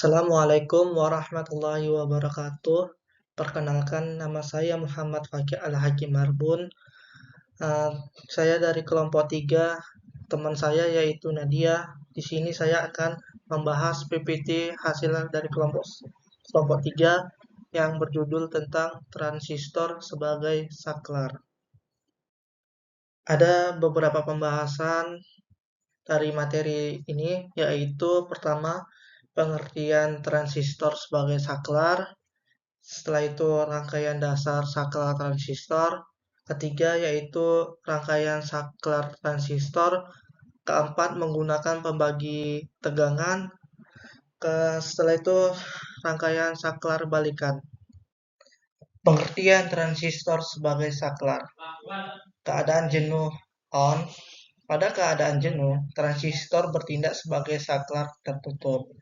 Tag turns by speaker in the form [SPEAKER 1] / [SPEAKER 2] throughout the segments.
[SPEAKER 1] Assalamualaikum warahmatullahi wabarakatuh. Perkenalkan, nama saya Muhammad Fakih Al-Hakim Marbun. Eh, saya dari kelompok 3, teman saya yaitu Nadia. Di sini saya akan membahas PPT hasil dari kelompok 3 yang berjudul tentang transistor sebagai saklar. Ada beberapa pembahasan dari materi ini, yaitu pertama, pengertian transistor sebagai saklar. Setelah itu rangkaian dasar saklar transistor. Ketiga yaitu rangkaian saklar transistor. Keempat menggunakan pembagi tegangan. Setelah itu rangkaian saklar balikan. Pengertian transistor sebagai saklar. Keadaan jenuh on. Pada keadaan jenuh, transistor bertindak sebagai saklar tertutup,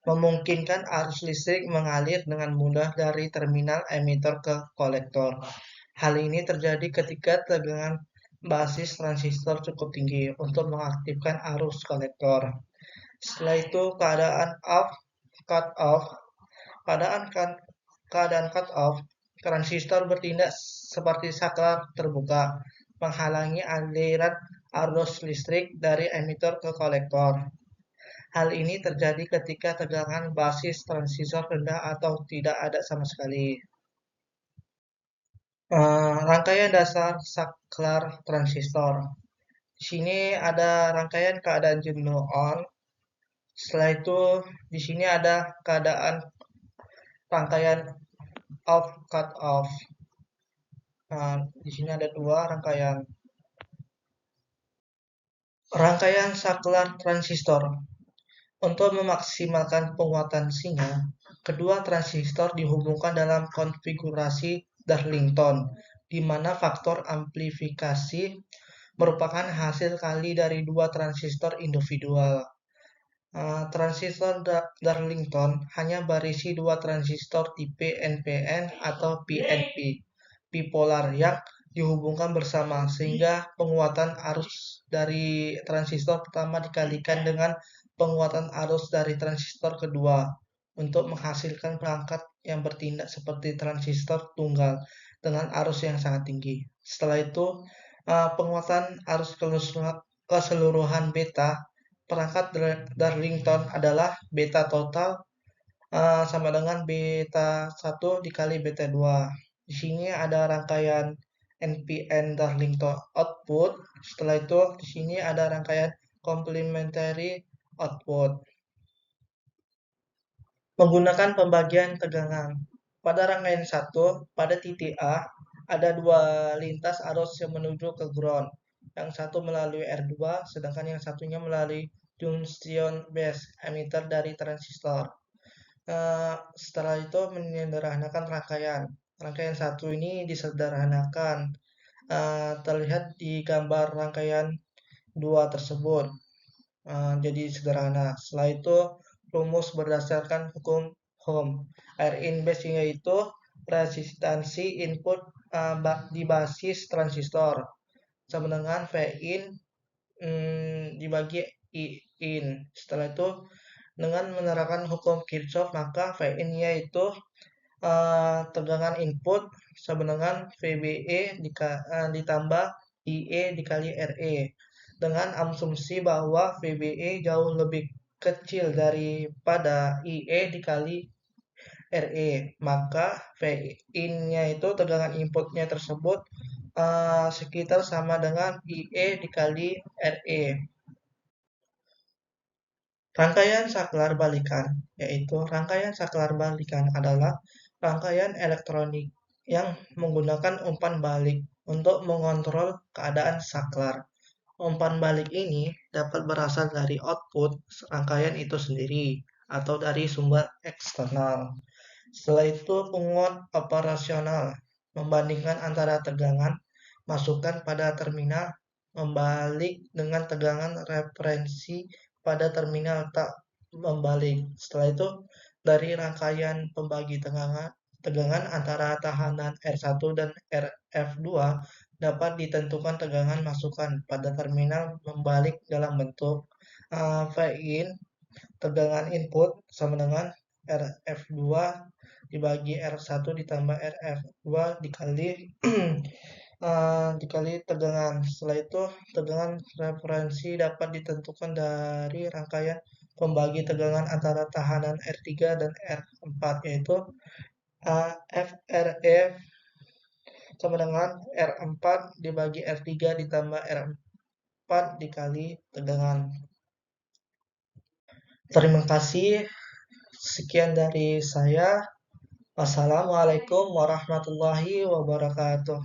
[SPEAKER 1] memungkinkan arus listrik mengalir dengan mudah dari terminal emitor ke kolektor. Hal ini terjadi ketika tegangan basis transistor cukup tinggi untuk mengaktifkan arus kolektor. Setelah itu keadaan cut off. Keadaan cut off, transistor bertindak seperti saklar terbuka, menghalangi aliran arus listrik dari emitor ke kolektor. Hal ini terjadi ketika tegangan basis transistor rendah atau tidak ada sama sekali. Rangkaian dasar saklar transistor. Di sini ada rangkaian keadaan jenuh on. Setelah itu di sini ada keadaan rangkaian off cut off. Di sini ada dua rangkaian. Rangkaian saklar transistor. Untuk memaksimalkan penguatan sinyal, kedua transistor dihubungkan dalam konfigurasi Darlington, di mana faktor amplifikasi merupakan hasil kali dari dua transistor individual. Transistor Darlington hanya berisi dua transistor tipe NPN atau PNP, bipolar, yang dihubungkan bersama, sehingga penguatan arus dari transistor pertama dikalikan dengan penguatan arus dari transistor kedua untuk menghasilkan perangkat yang bertindak seperti transistor tunggal dengan arus yang sangat tinggi. Setelah itu, penguatan arus keseluruhan beta perangkat Darlington adalah beta total sama dengan beta 1 dikali beta 2. Di sini ada rangkaian NPN Darlington output. Setelah itu di sini ada rangkaian complementary output. Menggunakan pembagian tegangan. Pada rangkaian 1, pada titik A, ada dua lintas arus yang menuju ke ground. Yang satu melalui R2, sedangkan yang satunya melalui junction base emitter dari transistor. Setelah itu menyederhanakan rangkaian. Rangkaian 1 ini disederhanakan. Terlihat di gambar rangkaian 2 tersebut. Jadi sederhana. Setelah itu rumus berdasarkan hukum Ohm. Rin base yaitu resistansi input di basis transistor sama dengan Vin dibagi In. Setelah itu dengan menerapkan hukum Kirchhoff, maka Vin yaitu tegangan input sama dengan VBE ditambah IE dikali RE, dengan asumsi bahwa VBE jauh lebih kecil daripada IE dikali RE, maka Vin-nya itu tegangan inputnya tersebut sekitar sama dengan IE dikali RE. Rangkaian saklar balikan, yaitu rangkaian saklar balikan adalah rangkaian elektronik yang menggunakan umpan balik untuk mengontrol keadaan saklar. Umpan balik ini dapat berasal dari output rangkaian itu sendiri atau dari sumber eksternal. Setelah itu penguat operasional membandingkan antara tegangan masukan pada terminal membalik dengan tegangan referensi pada terminal tak membalik. Setelah itu dari rangkaian pembagi tegangan antara tahanan R1 dan RF2 dapat ditentukan tegangan masukan pada terminal membalik dalam bentuk Vin tegangan input sama dengan RF2 dibagi R1 ditambah RF2 dikali dikali tegangan. Setelah itu, tegangan referensi dapat ditentukan dari rangkaian pembagi tegangan antara tahanan R3 dan R4, yaitu FRE sama dengan R4 dibagi R3 ditambah R4 dikali tegangan. Terima kasih. Sekian dari saya. Wassalamualaikum warahmatullahi wabarakatuh.